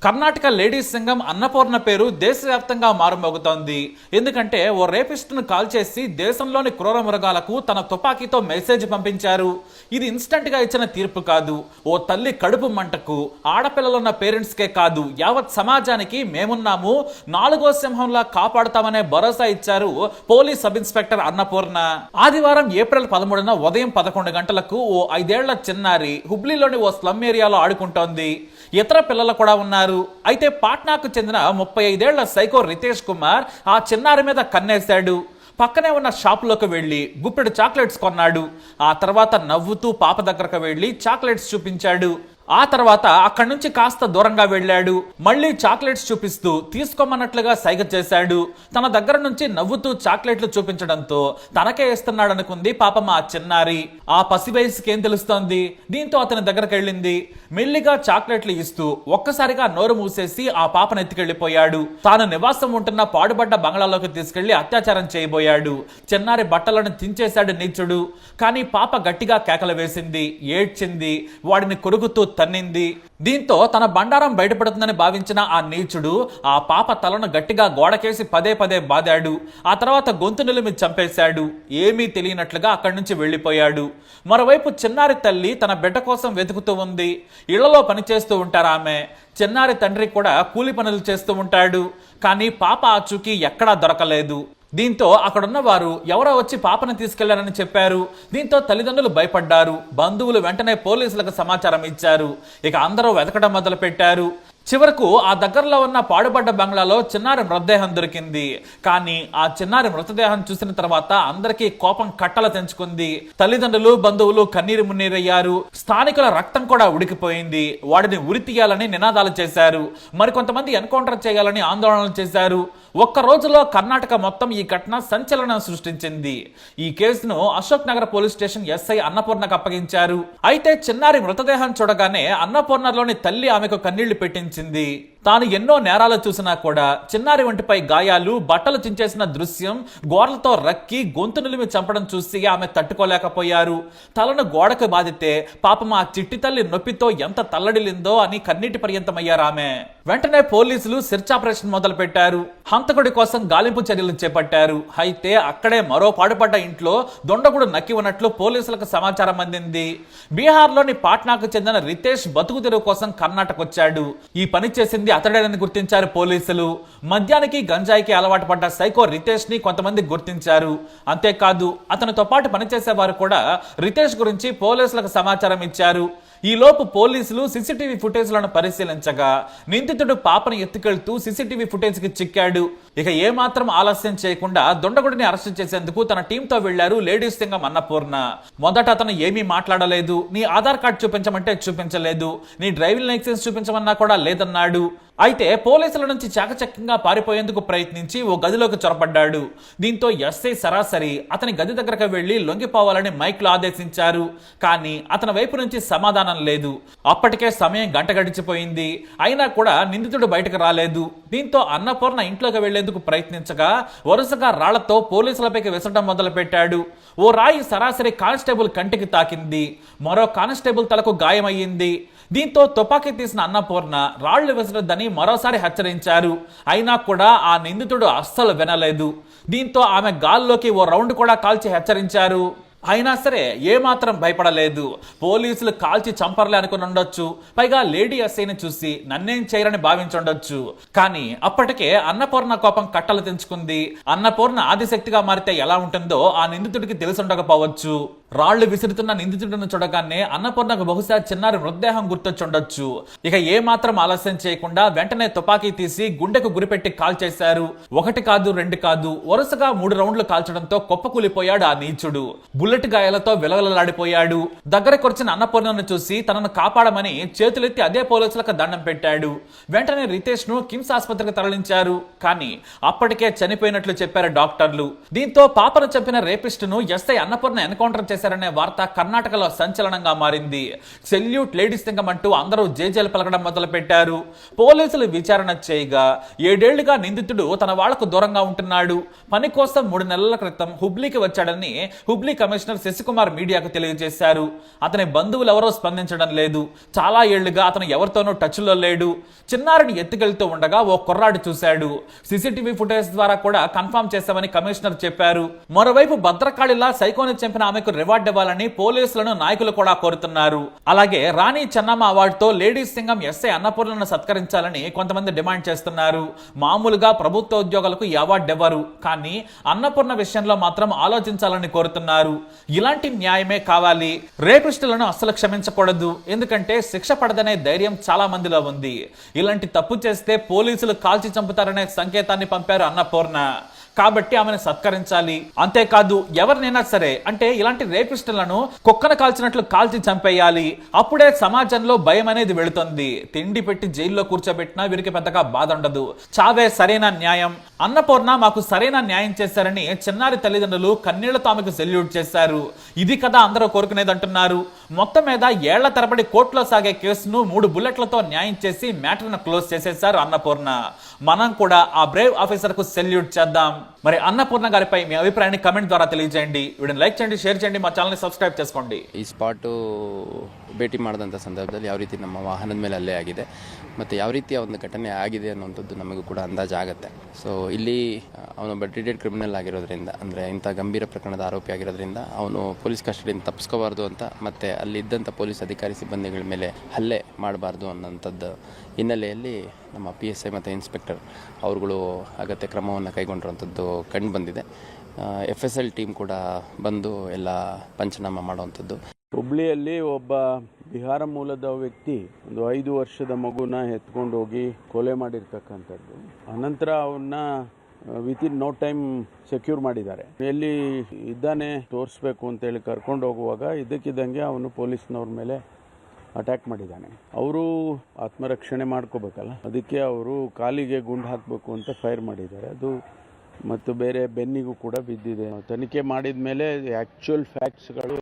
Karnataka ladies సంఘం అన్నపూర్ణ పేరు దేశవ్యాప్తంగా మారుమోగుతోంది. ఎందుకంటే ఓ రేపిస్ట్ను కాల్ చేసి దేశంలోని క్రూర మృగాలకు తన తుపాకీతో మెసేజ్ పంపించారు. ఇది ఇన్స్టంట్ గా ఇచ్చిన తీర్పు కాదు. ఓ తల్లి కడుపు మంటకు ఆడపిల్లలున్న పేరెంట్స్కే కాదు, యావత్ సమాజానికి మేమున్నాము, నాలుగో సింహంలా కాపాడుతామనే భరోసా ఇచ్చారు పోలీస్ సబ్ ఇన్స్పెక్టర్ అన్నపూర్ణ. ఆదివారం ఏప్రిల్ 13న ఉదయం 11 గంటలకు ఓ 5 ఏళ్ల చిన్నారి హుబ్లీలోని ఓ స్లమ్ ఏరియాలో ఆడుకుంటోంది. ఇతర పిల్లలు కూడా ఉన్నారు. అయితే పాట్నాకు చెందిన 35 ఏళ్ల సైకో రితేష్ కుమార్ ఆ చిన్నారి మీద కన్నేశాడు. పక్కనే ఉన్న షాపులోకి వెళ్లి గుప్పెడు చాక్లెట్స్ కొన్నాడు. ఆ తర్వాత నవ్వుతూ పాప దగ్గరకు వెళ్లి చాక్లెట్స్ చూపించాడు. ఆ తర్వాత అక్కడి నుంచి కాస్త దూరంగా వెళ్ళాడు. మళ్ళీ చాక్లెట్స్ చూపిస్తూ తీసుకోమన్నట్లుగా సైగ చేశాడు. తన దగ్గర నుంచి నవ్వుతూ చాక్లెట్లు చూపించడంతో తనకే ఇస్తున్నాడు అనుకుంది పాపం ఆ చిన్నారి. ఆ పసి వయసుకి ఏం తెలుస్తోంది? దీంతో అతని దగ్గరకు వెళ్ళింది. మెల్లిగా చాక్లెట్లు ఇస్తూ ఒక్కసారిగా నోరు మూసేసి ఆ పాపను ఎత్తుకెళ్లిపోయాడు. తాను నివాసం ఉంటున్న పాడుబడ్డ బంగ్లాలోకి తీసుకెళ్లి అత్యాచారం చేయబోయాడు. చిన్నారి బట్టలను చించేశాడు నీచుడు. కానీ పాప గట్టిగా కేకలు వేసింది, ఏడ్చింది, వాడిని కొరుకుతూ తన్నింది. దీంతో తన బండారం బయటపడుతుందని భావించిన ఆ నీచుడు ఆ పాప తలను గట్టిగా గోడకేసి పదే పదే బాదాడు. ఆ తర్వాత గొంతు నిలిమి చంపేశాడు. ఏమీ తెలియనట్లుగా అక్కడి నుంచి వెళ్లిపోయాడు. మరోవైపు చిన్నారి తల్లి తన బిడ్డ కోసం వెతుకుతూ ఉంది. ఇళ్లలో పనిచేస్తూ ఉంటారు ఆమె. చిన్నారి తండ్రి కూడా కూలి పనులు చేస్తూ ఉంటాడు. కానీ పాప ఆచూకీ ఎక్కడా దొరకలేదు. దీంతో అక్కడున్న వారు ఎవరో వచ్చి పాపను తీసుకెళ్లారని చెప్పారు. దీంతో తల్లిదండ్రులు భయపడ్డారు. బంధువులు వెంటనే పోలీసులకు సమాచారం ఇచ్చారు. ఇక అందరూ వెతకడం మొదలు పెట్టారు. చివరకు ఆ దగ్గరలో ఉన్న పాడుబడ్డ బంగ్లాలో చిన్నారి మృతదేహం దొరికింది. కానీ ఆ చిన్నారి మృతదేహం చూసిన తర్వాత అందరికీ కోపం కట్టలు తెంచుకుంది. తల్లిదండ్రులు బంధువులు కన్నీరు మున్నీరయ్యారు. స్థానికుల రక్తం కూడా ఉడికిపోయింది. వాడిని ఉరి తీయాలని నినాదాలు చేశారు. మరికొంతమంది ఎన్కౌంటర్ చేయాలని ఆందోళనలు చేశారు. ఒక్క రోజులో కర్ణాటక మొత్తం ఈ ఘటన సంచలనం సృష్టించింది. ఈ కేసును Ashok Nagar police station SI అన్నపూర్ణకు అప్పగించారు. అయితే చిన్నారి మృతదేహం చూడగానే అన్నపూర్ణలోని తల్లి ఆమెకు కన్నీళ్లు పెట్టించింది. తాను ఎన్నో నేరాలు చూసినా కూడా చిన్నారి వంటిపై గాయాలు, బట్టలు చించేసిన దృశ్యం, గోర్లతో రక్కి గొంతు నిలిమి చంపడం చూసి ఆమె తట్టుకోలేకపోయారు. తలను గోడకు బాధితే పాపం ఆ చిట్టి తల్లి నొప్పితో ఎంత తల్లడిల్లిందో అని కన్నీటి పర్యంతమయ్యారు ఆమె. వెంటనే పోలీసులు సెర్చ్ ఆపరేషన్ మొదలు పెట్టారు. హంతకుడి కోసం గాలింపు చర్యలు చేపట్టారు. అయితే అక్కడే మరో పాడుపడ్డ ఇంట్లో దొండగుడు నక్కి ఉన్నట్లు పోలీసులకు సమాచారం అందింది. బీహార్లోని పాట్నాకు చెందిన రితేష్ బతుకు తెరువు కోసం కర్ణాటక వచ్చాడు. ఈ పని చేసింది అతడేనని గుర్తించారు పోలీసులు. మద్యానికి గంజాయికి అలవాటు పడ్డ సైకో రితేష్ ని కొంతమంది గుర్తించారు. అంతేకాదు అతనితో పాటు పనిచేసే వారు కూడా రితేష్ గురించి పోలీసులకు సమాచారం ఇచ్చారు. ఈ లోపు పోలీసులు సీసీటీవీ ఫుటేజ్లను పరిశీలించగా నిందితుడు పాపను ఎత్తుకెళ్తూ సీసీటీవీ ఫుటేజ్ కి చిక్కాడు. ఇక ఏమాత్రం ఆలస్యం చేయకుండా దొండగుడిని అరెస్ట్ చేసేందుకు తన టీంతో వెళ్లారు లేడీస్ సంఘం అన్నపూర్ణ. మొదట అతను ఏమీ మాట్లాడలేదు. నీ ఆధార్ కార్డు చూపించమంటే చూపించలేదు. నీ డ్రైవింగ్ లైసెన్స్ చూపించమన్నా కూడా లేదన్నాడు. అయితే పోలీసుల నుంచి చాకచక్యంగా పారిపోయేందుకు ప్రయత్నించి ఓ గదిలోకి చొరబడ్డాడు. దీంతో ఎస్ఐ సరాసరి అతని గది దగ్గరకు వెళ్లి లొంగిపోవాలని మైక్లో ఆదేశించారు. కానీ అతని వైపు నుంచి సమాధానం లేదు. అప్పటికే సమయం గంట గడిచిపోయింది. అయినా కూడా నిందితుడు బయటకు రాలేదు. దీంతో అన్నపూర్ణ ఇంట్లోకి వెళ్లేందుకు ప్రయత్నించగా వరుసగా రాళ్లతో పోలీసులపైకి విసరడం మొదలు పెట్టాడు. ఓ రాయి సరాసరి కానిస్టేబుల్ కంటికి తాకింది. మరో కానిస్టేబుల్ తలకు గాయమయ్యింది. దీంతో తుపాకీ తీసిన అన్నపూర్ణ రాళ్లు విసరొద్దని మరోసారి హెచ్చరించారు. అయినా కూడా ఆ నిందితుడు అస్సలు వినలేదు. దీంతో ఆమె గాల్లోకి ఓ రౌండ్ కూడా కాల్చి హెచ్చరించారు. అయినా సరే ఏమాత్రం భయపడలేదు. పోలీసులు కాల్చి చంపర్లే అనుకుని ఉండొచ్చు. పైగా లేడీ ఎస్ఐని చూసి నన్నేం చేయరని భావించుండొచ్చు. కానీ అప్పటికే అన్నపూర్ణ కోపం కట్టలు తెంచుకుంది. అన్నపూర్ణ ఆదిశక్తిగా మారితే ఎలా ఉంటుందో ఆ నిందితుడికి తెలిసుండకపోవచ్చు. రాళ్లు విసురుతున్న నిందితుడిని చూడగానే అన్నపూర్ణకు బహుశా చిన్నారి మృతదేహం గుర్తొచ్చుండొచ్చు. ఇక ఏమాత్రం ఆలస్యం చేయకుండా వెంటనే తుపాకీ తీసి గుండెకు గురిపెట్టి కాల్ చేశారు. 1 కాదు 2 కాదు, వరుసగా 3 రౌండ్లు కాల్చడంతో కుప్పకూలిపోయాడు ఆ నీచుడు. బుల్లెట్ గాయాలతో విలవలలాడిపోయాడు. దగ్గరకొచ్చిన అన్నపూర్ణను చూసి తనను కాపాడమని చేతులెత్తి అదే పోలీసులకు దండం పెట్టాడు. వెంటనే రితేష్ ను కిమ్స్ ఆసుపత్రికి తరలించారు. కానీ అప్పటికే చనిపోయినట్లు చెప్పారు డాక్టర్లు. దీంతో పాపను చంపిన రేపిస్ట్ ను ఎస్ఐ అన్నపూర్ణ ఎన్కౌంటర్ చేసి చేశారనే వార్త కర్ణాటకలో సంచలనంగా మారింది. సెల్యూట్ లేడీస్ సింగం అంటూ అందరూ జేజేలు పలకడం మొదలు పెట్టారు. పోలీసులు విచారణ చేయగా 7 ఏళ్లుగా నిందితుడు తన వాళ్లకు దూరంగా ఉంటున్నాడు. పని కోసం 3 నెలల క్రితం హుబ్లీకి వచ్చాడని హుబ్లీ కమిషనర్ శశికుమార్ మీడియాకు తెలియజేశారు. అతని బంధువులు ఎవరో స్పందించడం లేదు. చాలా ఏళ్లుగా అతను ఎవరితోనూ టచ్ లో లేడు. చిన్నారిని ఎత్తుకెళ్తూ ఉండగా ఓ కుర్రాడు చూశాడు. సీసీటీవీ ఫుటేజ్ ద్వారా కూడా కన్ఫర్మ్ చేశామని కమిషనర్ చెప్పారు. మరోవైపు భద్రకాళిలా సైకోని చంపిన ఆమెకు రివార్డు ఇవ్వాలని పోలీసులను నాయకులు కూడా కోరుతున్నారు. అలాగే రాణి చెన్నమ్మ అవార్డుతో లేడీస్ సింగం ఎస్ఐ అన్నపూర్ణను సత్కరించాలని కొంతమంది డిమాండ్ చేస్తున్నారు. మామూలుగా ప్రభుత్వ ఉద్యోగులకు ఈ అవార్డు ఇవ్వరు, కానీ అన్నపూర్ణ విషయంలో మాత్రం ఆలోచించాలని కోరుతున్నారు. ఇలాంటి న్యాయమే కావాలి. రేపిస్టులను అస్సలు క్షమించకూడదు. ఎందుకంటే శిక్ష పడదనే ధైర్యం చాలా మందిలో ఉంది. ఇలాంటి తప్పు చేస్తే పోలీసులు కాల్చి చంపుతారనే సంకేతాన్ని పంపారు అన్నపూర్ణ. కాబట్టి ఆమెను సత్కరించాలి. అంతేకాదు ఎవరినైనా సరే, అంటే ఇలాంటి రేపిస్టులను కుక్కను కాల్చినట్లు కాల్చి చంపేయాలి. అప్పుడే సమాజంలో భయం అనేది వెళుతుంది. తిండి పెట్టి జైల్లో కూర్చోబెట్టినా వీరికి పెద్దగా బాధ ఉండదు. చావే సరైన న్యాయం. అన్నపూర్ణ మాకు సరైన న్యాయం చేశారని చిన్నారి తల్లిదండ్రులు కన్నీళ్లతో ఆమెకు సెల్యూట్ చేశారు. ఇది కదా అందరూ కోరుకునేది అంటున్నారు. మొత్తం మీద ఏళ్ల తరబడి కోర్టులో సాగే కేసును 3 బుల్లెట్లతో న్యాయం చేసి మ్యాటర్ను క్లోజ్ చేసేశారు అన్నపూర్ణ. మనం కూడా ఆ బ్రేవ్ ఆఫీసర్ కు సెల్యూట్ చేద్దాం. మరి అన్నపూర్ణ గారిపై మీ అభిప్రాయాన్ని కమెంట్ ద్వారా తెలియజేయండి. వీడియోని లైక్ చేయండి, షేర్ చేయండి, మా ಚಾನಲ್ని ಸಬ್ಸ್ಕ್ರೈಬ್ చేసుకోండి. ಈ ಸ್ಪಾಟು ಭೇಟಿ ಮಾಡಿದಂಥ ಸಂದರ್ಭದಲ್ಲಿ ಯಾವ ರೀತಿ ನಮ್ಮ ವಾಹನದ ಮೇಲೆ ಹಲ್ಲೆ ಆಗಿದೆ ಮತ್ತು ಯಾವ ರೀತಿಯ ಒಂದು ಘಟನೆ ಆಗಿದೆ ಅನ್ನುವಂಥದ್ದು ನಮಗೂ ಕೂಡ ಅಂದಾಜಾಗುತ್ತೆ. ಸೊ ಇಲ್ಲಿ ಅವನೊಬ್ಬ ಡಿಟೆಡ್ ಕ್ರಿಮಿನಲ್ ಆಗಿರೋದ್ರಿಂದ, ಅಂದರೆ ಇಂಥ ಗಂಭೀರ ಪ್ರಕರಣದ ಆರೋಪಿ ಆಗಿರೋದ್ರಿಂದ ಅವನು ಪೊಲೀಸ್ ಕಸ್ಟಡಿಯಿಂದ ತಪ್ಪಿಸ್ಕೋಬಾರ್ದು ಅಂತ, ಮತ್ತು ಅಲ್ಲಿದ್ದಂಥ ಪೊಲೀಸ್ ಅಧಿಕಾರಿ ಸಿಬ್ಬಂದಿಗಳ ಮೇಲೆ ಹಲ್ಲೆ ಮಾಡಬಾರ್ದು ಅನ್ನೋಂಥದ್ದು ಹಿನ್ನೆಲೆಯಲ್ಲಿ ನಮ್ಮ PSI ಮತ್ತು ಇನ್ಸ್ಪೆಕ್ಟರ್ ಅವರುಗಳು ಅಗತ್ಯ ಕ್ರಮವನ್ನು ಕೈಗೊಂಡಿರುವಂಥದ್ದು ಕಂಡು ಬಂದಿದೆ. FSL ಟೀಮ್ ಕೂಡ ಬಂದು ಎಲ್ಲ ಪಂಚನಾಮ ಮಾಡುವಂಥದ್ದು. ಹುಬ್ಳಿಯಲ್ಲಿ ಒಬ್ಬ ಬಿಹಾರ ಮೂಲದ ವ್ಯಕ್ತಿ ಒಂದು 5 ವರ್ಷದ ಮಗುನ ಎತ್ಕೊಂಡು ಹೋಗಿ ಕೊಲೆ ಮಾಡಿರ್ತಕ್ಕಂಥದ್ದು. ಅನಂತರ ಅವನ್ನ ವಿತಿನ್ ನೋ ಟೈಮ್ ಸೆಕ್ಯೂರ್ ಮಾಡಿದ್ದಾರೆ. ಎಲ್ಲಿ ಇದ್ದಾನೆ ತೋರಿಸ್ಬೇಕು ಅಂತೇಳಿ ಕರ್ಕೊಂಡು ಹೋಗುವಾಗ ಇದಕ್ಕಿದ್ದಂಗೆ ಅವನು ಪೊಲೀಸ್ನವ್ರ ಮೇಲೆ ಅಟ್ಯಾಕ್ ಮಾಡಿದ್ದಾನೆ. ಅವರು ಆತ್ಮರಕ್ಷಣೆ ಮಾಡ್ಕೋಬೇಕಲ್ಲ, ಅದಕ್ಕೆ ಅವರು ಕಾಲಿಗೆ ಗುಂಡು ಹಾಕಬೇಕು ಅಂತ ಫೈರ್ ಮಾಡಿದ್ದಾರೆ. ಅದು ಮತ್ತು ಬೇರೆ ಬೆನ್ನಿಗೂ ಕೂಡ ಬಿದ್ದಿದೆ. ತನಿಖೆ ಮಾಡಿದ ಮೇಲೆ ಆ್ಯಕ್ಚುಯಲ್ ಫ್ಯಾಕ್ಟ್ಸ್ಗಳು